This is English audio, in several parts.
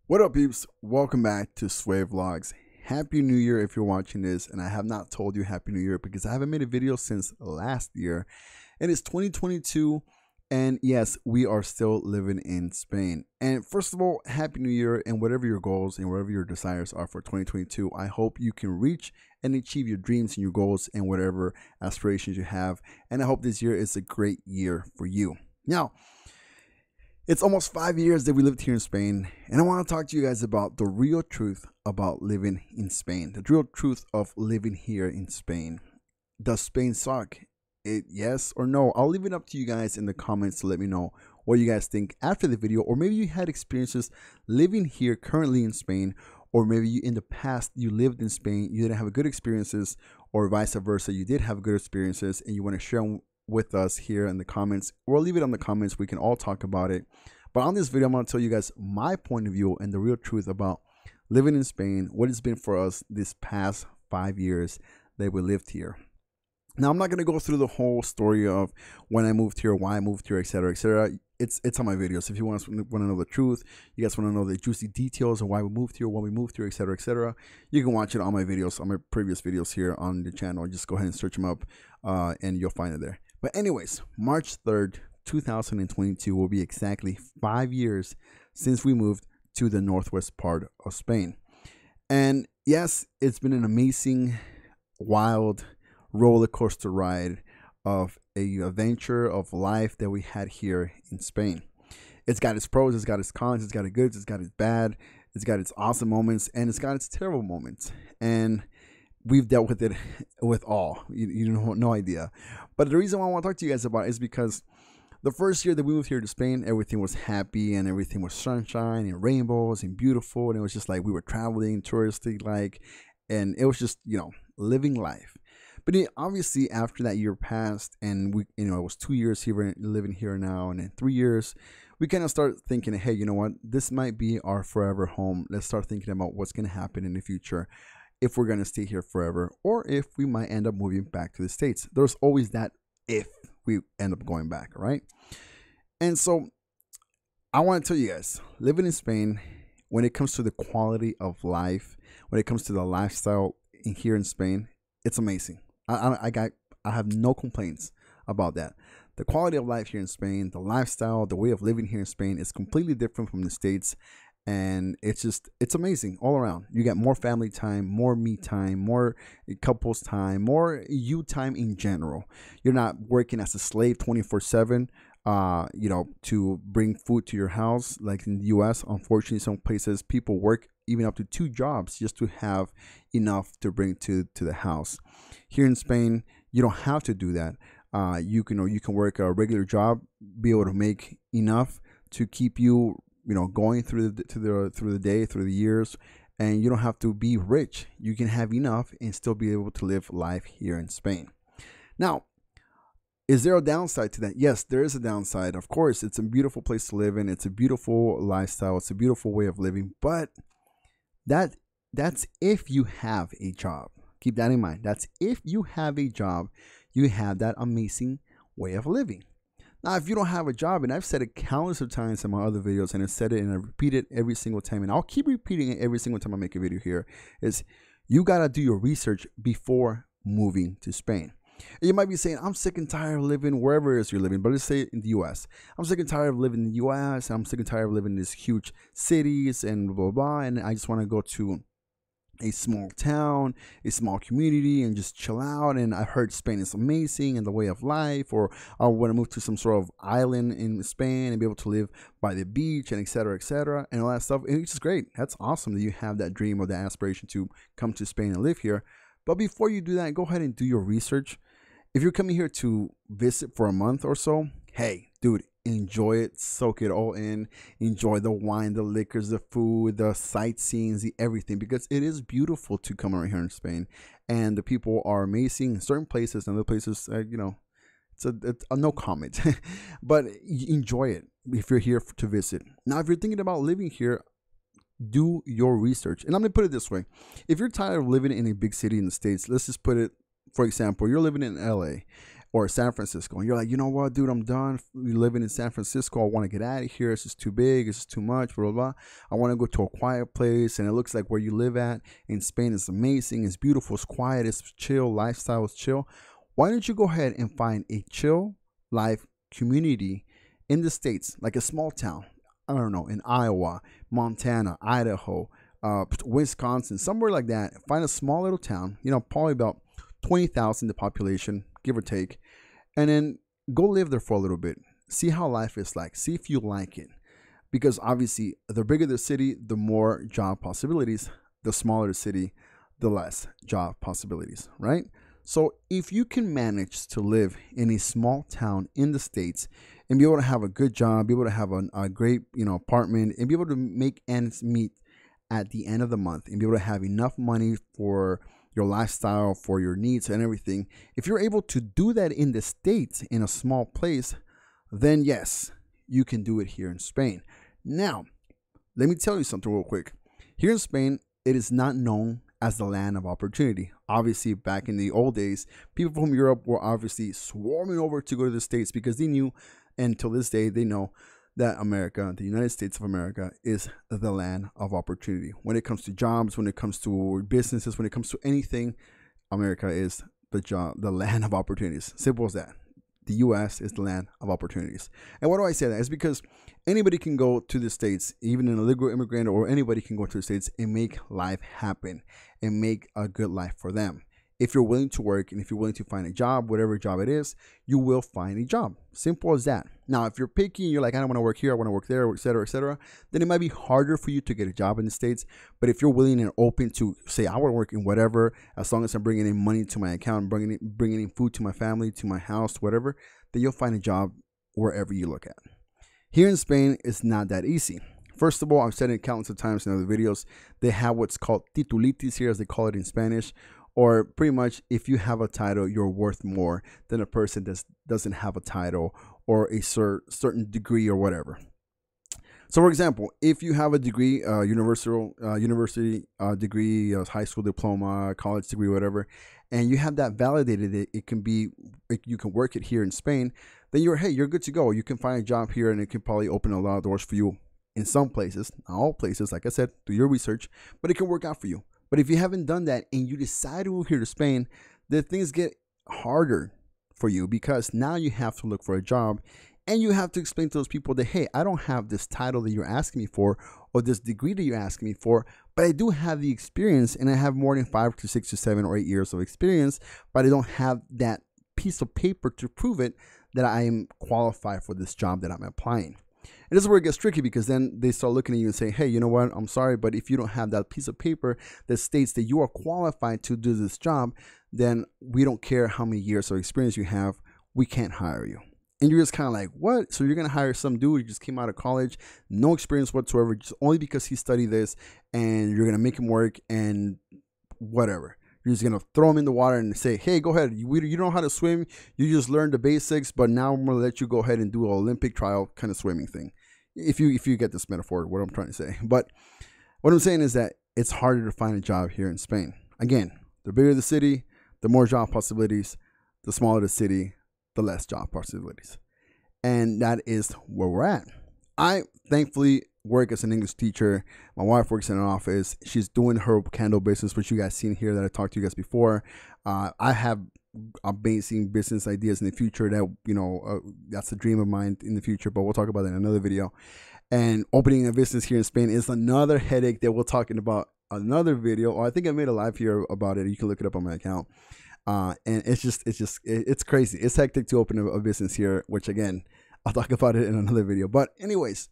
What up, peeps? Welcome back to Sway Vlogs. Happy New Year if you're watching this, and I have not told you Happy New Year because I haven't made a video since last year. And it's 2022, and yes, we are still living in Spain. And first of all, Happy New Year, and whatever your goals and whatever your desires are for 2022, I hope you can reach and achieve your dreams and your goals and whatever aspirations you have. And I hope this year is a great year for you. Now, it's almost 5 years that we lived here in Spain, and I want to talk to you guys about the real truth about living in Spain. The real truth of living here in Spain. Does Spain suck? Yes or no? I'll leave it up to you guys in the comments to let me know what you guys think after the video, or maybe you had experiences living here currently in Spain, or maybe in the past you lived in Spain, you didn't have good experiences, or vice versa, you did have good experiences and you want to share them with us here in the comments. We'll leave it on the comments. We can all talk about it. But on this video, I'm going to tell you guys my point of view and the real truth about living in Spain, what it's been for us this past 5 years that we lived here. Now, I'm not going to go through the whole story of when I moved here, why I moved here, etc., etc. It's on my videos. If you want to know the truth, you guys want to know the juicy details of why we moved here, when we moved here, etc., etc., you can watch it on my videos, on my previous videos here on the channel. Just go ahead and search them up, and you'll find it there. But anyways, March 3rd, 2022 will be exactly 5 years since we moved to the northwest part of Spain. And yes, it's been an amazing, wild roller coaster ride of a adventure of life that we had here in Spain. It's got its pros, it's got its cons, it's got its goods, it's got its bad, it's got its awesome moments, and it's got its terrible moments. And we've dealt with it with all. You know, no idea. But the reason why I want to talk to you guys about it is because the first year that we moved here to Spain, everything was happy and everything was sunshine and rainbows and beautiful. And it was just like we were traveling, touristy like, and it was just, living life. But obviously after that year passed and we, it was 2 years here living here now, and in 3 years, we kind of start thinking, hey, you know what? This might be our forever home. Let's start thinking about what's going to happen in the future, if we're going to stay here forever, or if we might end up moving back to the States. There's always that if we end up going back, right? And so I want to tell you guys, living in Spain, when it comes to the quality of life, when it comes to the lifestyle here in Spain, it's amazing. I have no complaints about that. The quality of life here in Spain, the lifestyle, the way of living here in Spain is completely different from the States. And it's amazing all around. You get more family time, more me time, more couples time, more you time in general. You're not working as a slave 24/7, to bring food to your house. Like in the US, unfortunately, some places people work even up to 2 jobs just to have enough to bring to the house. Here in Spain, you don't have to do that. You can work a regular job, be able to make enough to keep you going through the day, through the years, and you don't have to be rich. You can have enough and still be able to live life here in Spain. Now, is there a downside to that? Yes, there is a downside. Of course, it's a beautiful place to live in. It's a beautiful lifestyle. It's a beautiful way of living. But that's if you have a job. Keep that in mind. That's if you have a job, you have that amazing way of living. Now, if you don't have a job, and I've said it countless of times in my other videos, and I said it and I repeat it every single time, and I'll keep repeating it every single time I make a video here, is you got to do your research before moving to Spain. And you might be saying, I'm sick and tired of living wherever it is you're living, but let's say in the US. I'm sick and tired of living in the US, I'm sick and tired of living in these huge cities and blah, blah, blah, and I just want to go to a small town, a small community, and just chill out. And I heard Spain is amazing and the way of life, or I want to move to some sort of island in Spain and be able to live by the beach and etc., and all that stuff. And it's just great. That's awesome that you have that dream or that aspiration to come to Spain and live here. But before you do that, go ahead and do your research. If you're coming here to visit for a month or so, hey, dude, enjoy it, soak it all in, enjoy the wine, the liquors, the food, the sightseeing, the everything, because it is beautiful to come around here in Spain, and the people are amazing in certain places, and other places, it's a no comment, but enjoy it if you're here to visit. Now, if you're thinking about living here, do your research. And I'm gonna put it this way: if you're tired of living in a big city in the States, let's just put it, for example, you're living in LA, or San Francisco, and you're like, you know what, dude, I'm done living in San Francisco. I want to get out of here. It's just too big. It's just too much. Blah, blah, blah. I want to go to a quiet place, and it looks like where you live at in Spain is amazing. It's beautiful. It's quiet. It's chill. Lifestyle is chill. Why don't you go ahead and find a chill life community in the States, like a small town? I don't know, in Iowa, Montana, Idaho, Wisconsin, somewhere like that. Find a small little town, probably about 20,000 the population, give or take, and then go live there for a little bit. See how life is like. See if you like it. Because obviously, the bigger the city, the more job possibilities. The smaller the city, the less job possibilities, right? So if you can manage to live in a small town in the States and be able to have a good job, be able to have a great, apartment, and be able to make ends meet at the end of the month, and be able to have enough money for your lifestyle, for your needs and everything. If you're able to do that in the States, in a small place, then yes, you can do it here in Spain. Now, let me tell you something real quick. Here in Spain, it is not known as the land of opportunity. Obviously, back in the old days, people from Europe were obviously swarming over to go to the States because they knew, and till this day, they know that America, the United States of America, is the land of opportunity. When it comes to jobs, when it comes to businesses, when it comes to anything, America is the land of opportunities. Simple as that. The U.S. is the land of opportunities. And why do I say that? It's because anybody can go to the States, even an illegal immigrant, or anybody can go to the States and make life happen and make a good life for them. If you're willing to work and if you're willing to find a job, whatever job it is, you will find a job. Simple as that. Now, if you're picky and you're like, I don't want to work here, I want to work there, et cetera, then it might be harder for you to get a job in the States. But if you're willing and open to say, I want to work in whatever, as long as I'm bringing in money to my account, bringing in food to my family, to my house, whatever, then you'll find a job wherever you look at. Here in Spain, it's not that easy. First of all, I've said it countless of times in other videos, they have what's called titulitis here, as they call it in Spanish. Or pretty much, if you have a title, you're worth more than a person that doesn't have a title or a certain degree or whatever. So, for example, if you have a degree, university degree, high school diploma, college degree, whatever, and you have that validated, you can work it here in Spain, then you're good to go. You can find a job here, and it can probably open a lot of doors for you in some places, not all places. Like I said, do your research, but it can work out for you. But if you haven't done that and you decide to move here to Spain, then things get harder for you, because now you have to look for a job and you have to explain to those people that, hey, I don't have this title that you're asking me for or this degree that you're asking me for, but I do have the experience, and I have more than 5 to 6 to 7 or 8 years of experience, but I don't have that piece of paper to prove it that I am qualified for this job that I'm applying. And this is where it gets tricky, because then they start looking at you and saying, hey, you know what? I'm sorry, but if you don't have that piece of paper that states that you are qualified to do this job, then we don't care how many years of experience you have. We can't hire you. And you're just kind of like, what? So you're going to hire some dude who just came out of college, no experience whatsoever, just only because he studied this, and you're going to make him work and whatever. You're just going to throw him in the water and say, hey, go ahead. You don't know how to swim. You just learned the basics, but now I'm going to let you go ahead and do an Olympic trial kind of swimming thing. If you get this metaphor, what I'm trying to say. But what I'm saying is that it's harder to find a job here in Spain. Again, the bigger the city, the more job possibilities. The smaller the city, the less job possibilities. And that is where we're at. I thankfully work as an English teacher. My wife works in an office. She's doing her candle business, which you guys seen here that I talked to you guys before. I have amazing business ideas in the future that, that's a dream of mine in the future, but we'll talk about that in another video. And opening a business here in Spain is another headache that we'll talk about another video. Or I think I made a live here about it. You can look it up on my account. And it's crazy. It's hectic to open a business here, which again, I'll talk about it in another video. But anyways,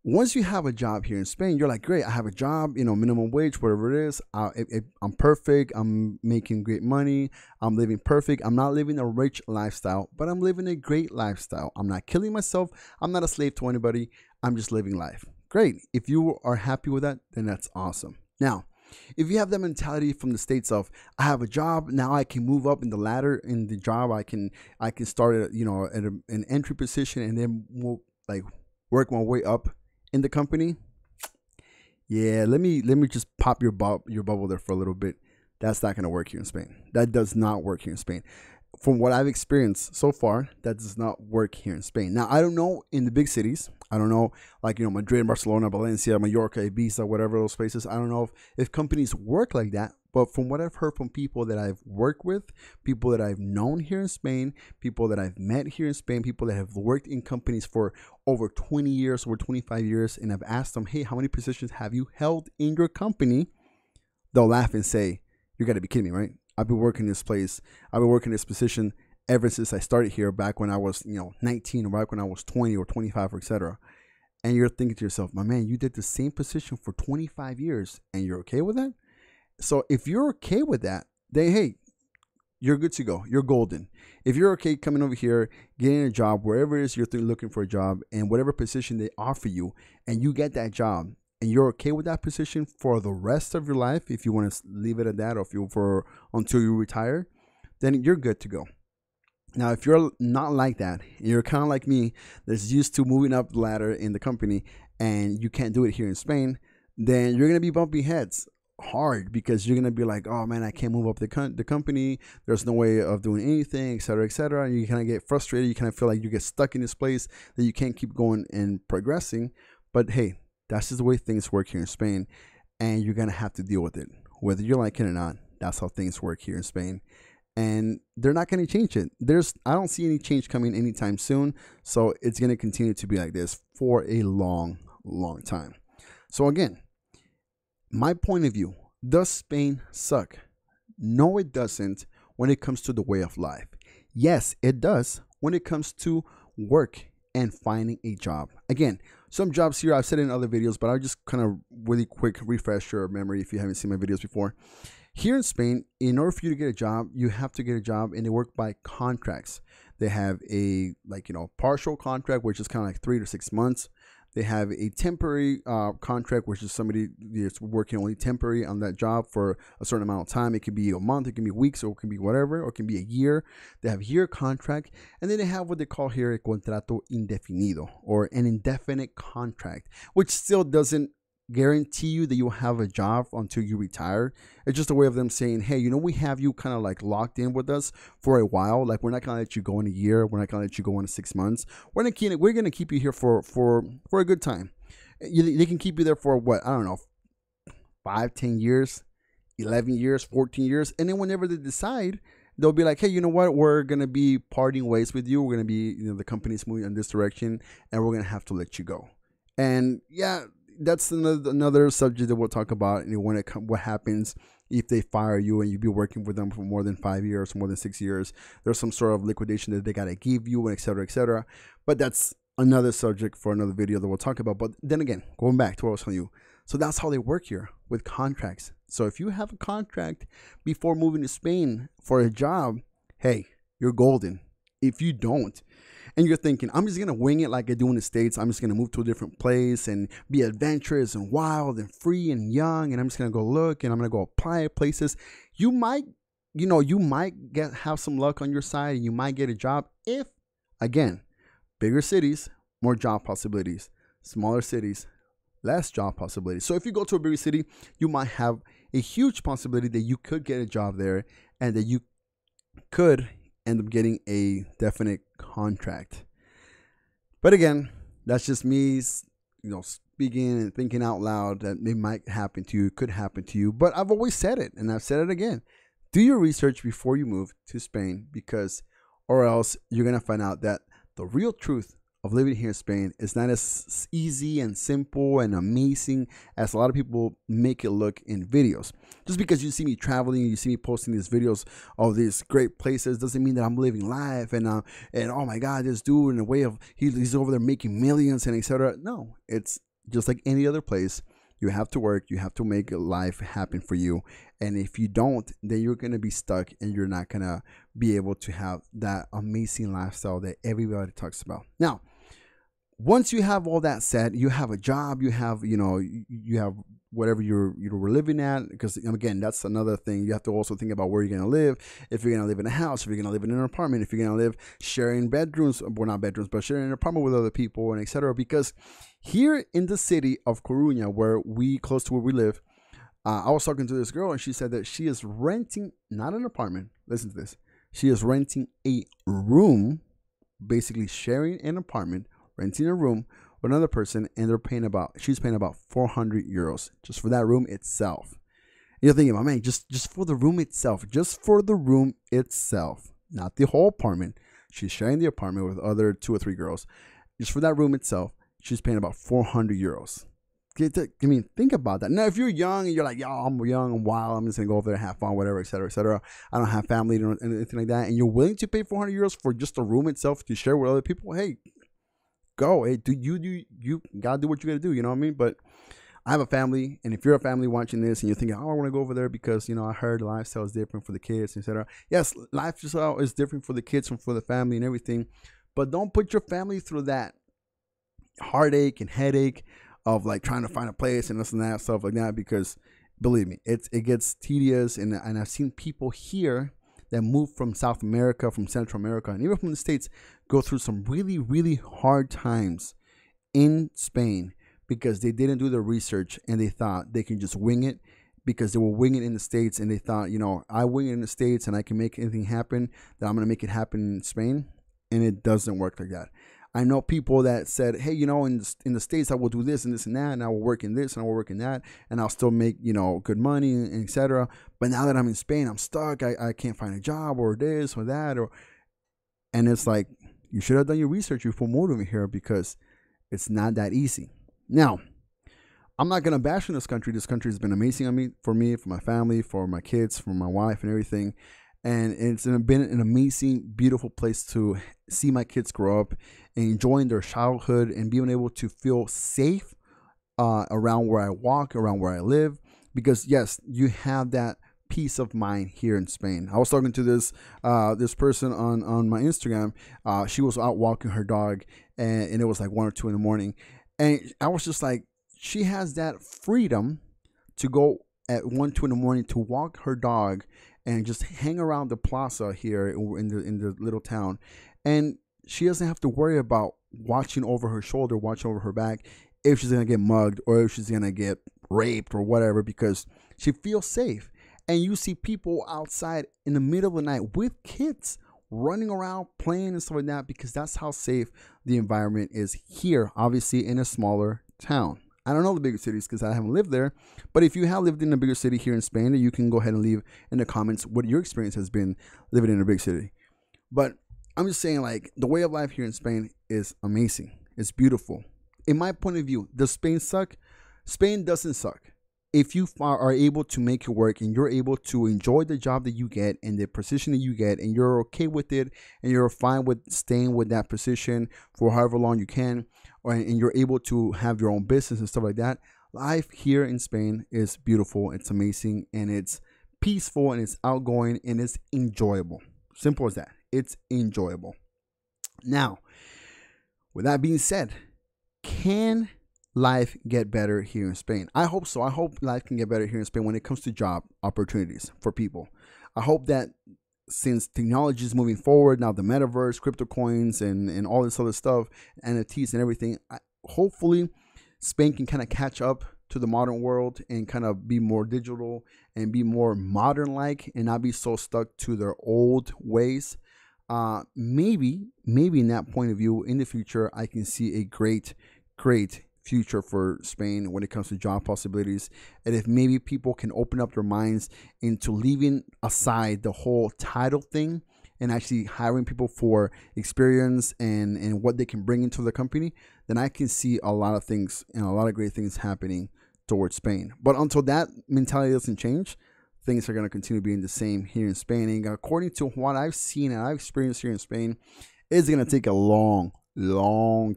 once you have a job here in Spain, you're like, great, I have a job, minimum wage, whatever it is. I'm perfect. I'm making great money. I'm living perfect. I'm not living a rich lifestyle, but I'm living a great lifestyle. I'm not killing myself. I'm not a slave to anybody. I'm just living life. Great. If you are happy with that, then that's awesome. Now, if you have that mentality from the States of, I have a job, now I can move up in the ladder in the job. I can start at an entry position and then work my way up in the company. Yeah, let me just pop your bubble there for a little bit. That's not going to work here in Spain. That does not work here in Spain. from what I've experienced so far, that does not work here in Spain. Now, I don't know in the big cities. I don't know, like, Madrid, Barcelona, Valencia, Mallorca, Ibiza, whatever those places. I don't know if companies work like that. But from what I've heard from people that I've worked with, people that I've known here in Spain, people that I've met here in Spain, people that have worked in companies for over 20 years, over 25 years, and I've asked them, hey, how many positions have you held in your company? They'll laugh and say, you got to be kidding me, right? I've been working this place. I've been working this position ever since I started here, back when I was, 19, or back when I was 20 or 25, or etc. And you're thinking to yourself, my man, you did the same position for 25 years and you're okay with that? So if you're okay with that, then hey, you're good to go. You're golden. If you're okay coming over here, getting a job, wherever it is you're looking for a job, and whatever position they offer you, and you get that job, and you're okay with that position for the rest of your life, if you want to leave it at that, or if you until you retire, then you're good to go. Now, if you're not like that, you're kind of like me, that's used to moving up the ladder in the company, and you can't do it here in Spain, then you're going to be bumping heads hard, because you're going to be like, oh man, I can't move up the company. There's no way of doing anything, etc., etc. And you kind of get frustrated. You kind of feel like you get stuck in this place that you can't keep going and progressing. But hey, that's just the way things work here in Spain, and you're going to have to deal with it, whether you like it or not. That's how things work here in Spain, and they're not going to change it. I don't see any change coming anytime soon, so it's going to continue to be like this for a long, long time. So again, my point of view, does Spain suck? No, it doesn't when it comes to the way of life. Yes, it does when it comes to work and finding a job. Again, some jobs here I've said in other videos, but I'll just kind of really quick refresh your memory if you haven't seen my videos before. Here in Spain, in order for you to get a job, you have to get a job, and they work by contracts. They have a partial contract, which is kind of like 3 to 6 months. They have a temporary contract, which is somebody that's working only temporary on that job for a certain amount of time. It could be a month, it can be weeks, or it can be whatever, or it can be a year. They have a year contract, and then they have what they call here a contrato indefinido, or an indefinite contract, which still doesn't guarantee you that you'll have a job until you retire. It's just a way of them saying, hey, we have you kind of like locked in with us for a while. Like, we're not gonna let you go in a year. We're not gonna let you go in 6 months. We're gonna keep you here for a good time. They can keep you there for what, I don't know, 5, 10 years, 11 years, 14 years, and then whenever they decide, they'll be like, hey, you know what? We're gonna be parting ways with you. We're gonna be, the company's moving in this direction, and we're gonna have to let you go. And yeah, that's another subject that we'll talk about. What happens if they fire you and you be working with them for more than 5 years, more than 6 years. There's some sort of liquidation that they gotta give you, and et cetera, et cetera. But that's another subject for another video that we'll talk about. But then again, going back to what I was telling you, so that's how they work here with contracts. So if you have a contract before moving to Spain for a job, hey, you're golden. If you don't, and you're thinking, I'm just going to wing it like I do in the States, I'm just going to move to a different place and be adventurous and wild and free and young, and I'm just going to go look and I'm going to go apply at places, you might have some luck on your side, and you might get a job if, again, bigger cities, more job possibilities. Smaller cities, less job possibilities. So if you go to a bigger city, you might have a huge possibility that you could get a job there, and that you could end up getting a definite contract. But again, that's just me, speaking and thinking out loud that it might happen to you, could happen to you. But I've always said it, and I've said it again. Do your research before you move to Spain, or else you're going to find out that the real truth of living here in Spain is not as easy and simple and amazing as a lot of people make it look in videos. Just because you see me traveling, you see me posting these videos of these great places, doesn't mean that I'm living life and oh my God, this dude, in a way of he's over there making millions and etc. No, it's just like any other place. You have to work, you have to make life happen for you. And if you don't, then you're going to be stuck, and you're not going to be able to have that amazing lifestyle that everybody talks about. Now, once you have all that said, you have a job, you have whatever you were living at, because again, that's another thing. You have to also think about where you're going to live. If you're going to live in a house, if you're going to live in an apartment, if you're going to live sharing bedrooms, well, not bedrooms, but sharing an apartment with other people, and etc. Because here in the city of Coruña, close to where we live, I was talking to this girl, and she said that she is renting, not an apartment, listen to this, She is renting a room, basically sharing an apartment, renting a room with another person, and she's paying about 400 euros just for that room itself. You're thinking, my man, just for the room itself, not the whole apartment. She's sharing the apartment with other 2 or 3 girls. Just for that room itself, she's paying about 400 euros. I mean, think about that. Now, if you're young and you're like, yo, I'm young and wild, I'm just going to go over there, have fun, whatever, etc., etc. I don't have family or anything like that. And you're willing to pay 400 euros for just the room itself to share with other people, hey, go. Hey, you got to do what you got to do. You know what I mean? But I have a family. And if you're a family watching this and you're thinking, oh, I want to go over there because, I heard the lifestyle is different for the kids, etc. Yes, lifestyle is different for the kids and for the family and everything. But don't put your family through that heartache and headache of like trying to find a place and this and that, stuff like that, because believe me, it gets tedious. And I've seen people here that move from South America, from Central America, and even from the States go through some really, really hard times in Spain because they didn't do their research and they thought they can just wing it because they were winging it in the States, and they thought, I wing it in the States and I can make anything happen, that I'm going to make it happen in Spain. And it doesn't work like that. I know people that said, hey, in the States, I will do this and this and that, and I will work in this and I will work in that, and I'll still make, good money, and etc. But now that I'm in Spain, I'm stuck. I can't find a job or this or that. And it's like, you should have done your research before moving here because it's not that easy. Now, I'm not going to bash on this country. This country has been amazing for me, for my family, for my kids, for my wife and everything. And it's been an amazing, beautiful place to see my kids grow up and enjoying their childhood and being able to feel safe around where I walk, around where I live. Because, yes, you have that peace of mind here in Spain. I was talking to this person on my Instagram. She was out walking her dog, and it was like 1 or 2 in the morning. And I was just like, she has that freedom to go at 1, 2 in the morning to walk her dog and just hang around the plaza here in the little town. And she doesn't have to worry about watching over her shoulder, watching over her back, if she's going to get mugged or if she's going to get raped or whatever, because she feels safe. And you see people outside in the middle of the night with kids running around, playing and stuff like that, because that's how safe the environment is here, obviously in a smaller town. I don't know the bigger cities because I haven't lived there. But if you have lived in a bigger city here in Spain, you can go ahead and leave in the comments what your experience has been living in a big city. But I'm just saying, like, the way of life here in Spain is amazing. It's beautiful. In my point of view, does Spain suck? Spain doesn't suck. If you are able to make it work and you're able to enjoy the job that you get and the position that you get and you're okay with it and you're fine with staying with that position for however long you can, and you're able to have your own business and stuff like that, life here in Spain is beautiful. It's amazing, and it's peaceful, and it's outgoing, and it's enjoyable. Simple as that. It's enjoyable. Now, with that being said, can life get better here in Spain? I hope so. I hope life can get better here in Spain when it comes to job opportunities for people. I hope that since technology is moving forward, now the metaverse, crypto coins, and all this other stuff, NFTs and everything, hopefully Spain can kind of catch up to the modern world and kind of be more digital and be more modern-like and not be so stuck to their old ways. Maybe in that point of view, in the future, I can see a great future for Spain when it comes to job possibilities. And if maybe people can open up their minds into leaving aside the whole title thing and actually hiring people for experience and what they can bring into the company, then I can see a lot of things and a lot of great things happening towards Spain. But until that mentality doesn't change, things are going to continue being the same here in Spain. And according to what I've seen and I've experienced here in Spain, it's going to take a long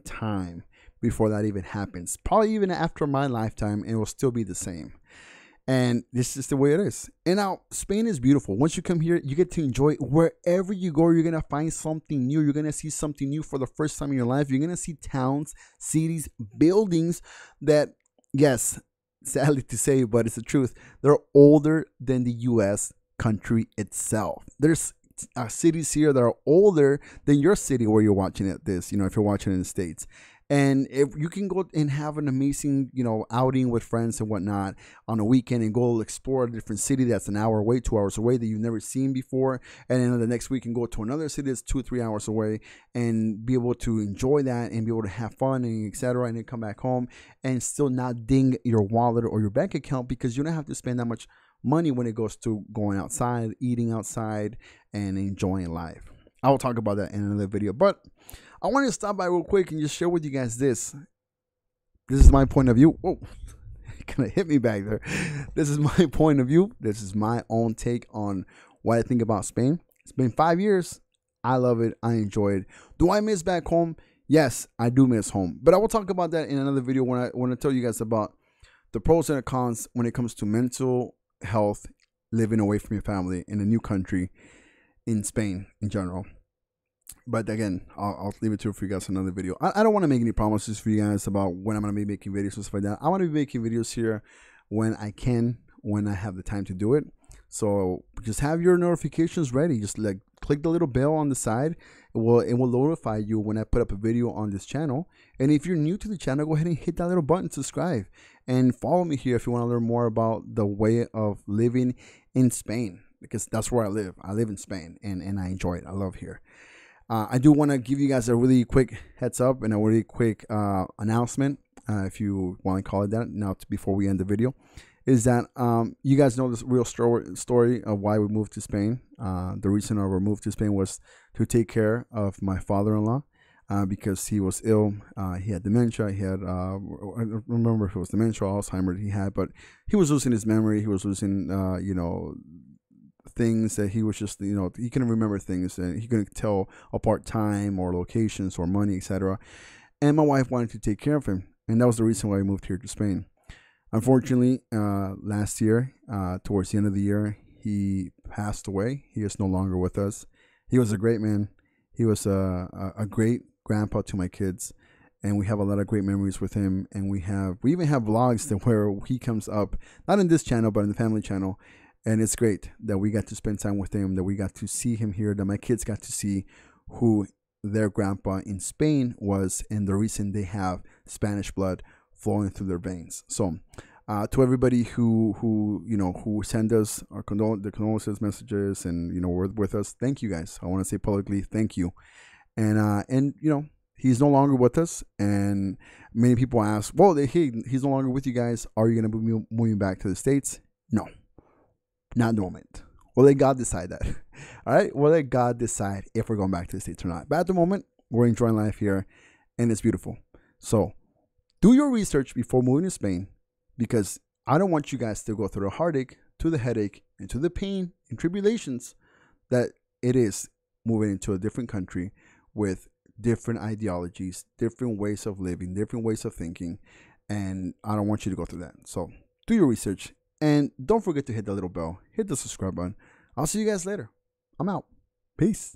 time before that even happens. Probably even after my lifetime, it will still be the same. And this is the way it is. And now, Spain is beautiful. Once you come here, you get to enjoy it. Wherever you go, you're going to find something new. You're going to see something new for the first time in your life. You're going to see towns, cities, buildings that, yes, sadly to say, but it's the truth, they're older than the U.S. country itself. There's cities here that are older than your city where you're watching this, if you're watching in the States. And if you can go and have an amazing, outing with friends and whatnot on a weekend and go explore a different city that's an hour away, 2 hours away that you've never seen before, and then the next week you can go to another city that's 2 or 3 hours away and be able to enjoy that and be able to have fun and etc. And then come back home and still not ding your wallet or your bank account because you don't have to spend that much money when it goes to going outside, eating outside, and enjoying life. I will talk about that in another video, but I want to stop by real quick and just share with you guys this. This is my point of view. Whoa, it kind of hit me back there. This is my point of view. This is my own take on what I think about Spain. It's been 5 years. I love it. I enjoy it. Do I miss back home? Yes, I do miss home. But I will talk about that in another video when I want to tell you guys about the pros and the cons when it comes to mental health, living away from your family in a new country, in Spain in general. But again, I'll leave it to for you guys another video. I don't want to make any promises for you guys about when I'm going to be making videos and stuff like that. I want to be making videos here when I can, when I have the time to do it. So just have your notifications ready. Just like click the little bell on the side. It will notify you when I put up a video on this channel. And if you're new to the channel, go ahead and hit that little button, subscribe, and follow me here if you want to learn more about the way of living in Spain, because that's where I live. I live in Spain and I enjoy it. I love here. I do want to give you guys a really quick heads up and a really quick announcement, if you want to call it that, now before we end the video, is that you guys know this real story of why we moved to Spain. The reason of our move to Spain was to take care of my father-in-law because he was ill. He had dementia. He had, I don't remember if it was dementia or Alzheimer's he had, but he was losing his memory. He was losing, things that he was just, he couldn't remember things and he couldn't tell apart time or locations or money, etc. And my wife wanted to take care of him. And that was the reason why we moved here to Spain. Unfortunately, last year, towards the end of the year, he passed away. He is no longer with us. He was a great man. He was a great grandpa to my kids. And we have a lot of great memories with him. And we even have vlogs that where he comes up, not in this channel, but in the family channel. And it's great that we got to spend time with him, that we got to see him here, that my kids got to see who their grandpa in Spain was and the reason they have Spanish blood flowing through their veins. So to everybody who send us our condolences messages and were with us, thank you guys. I want to say publicly thank you. And he's no longer with us, and many people ask, well, hey, he's no longer with you guys, are you going to be moving back to the States? No. Not the moment. We'll let God decide that. All right? We'll let God decide if we're going back to the States or not. But at the moment, we're enjoying life here, and it's beautiful. So do your research before moving to Spain, because I don't want you guys to go through the heartache, to the headache, and to the pain and tribulations that it is moving into a different country with different ideologies, different ways of living, different ways of thinking. And I don't want you to go through that. So do your research. And don't forget to hit the little bell, hit the subscribe button. I'll see you guys later. I'm out. Peace.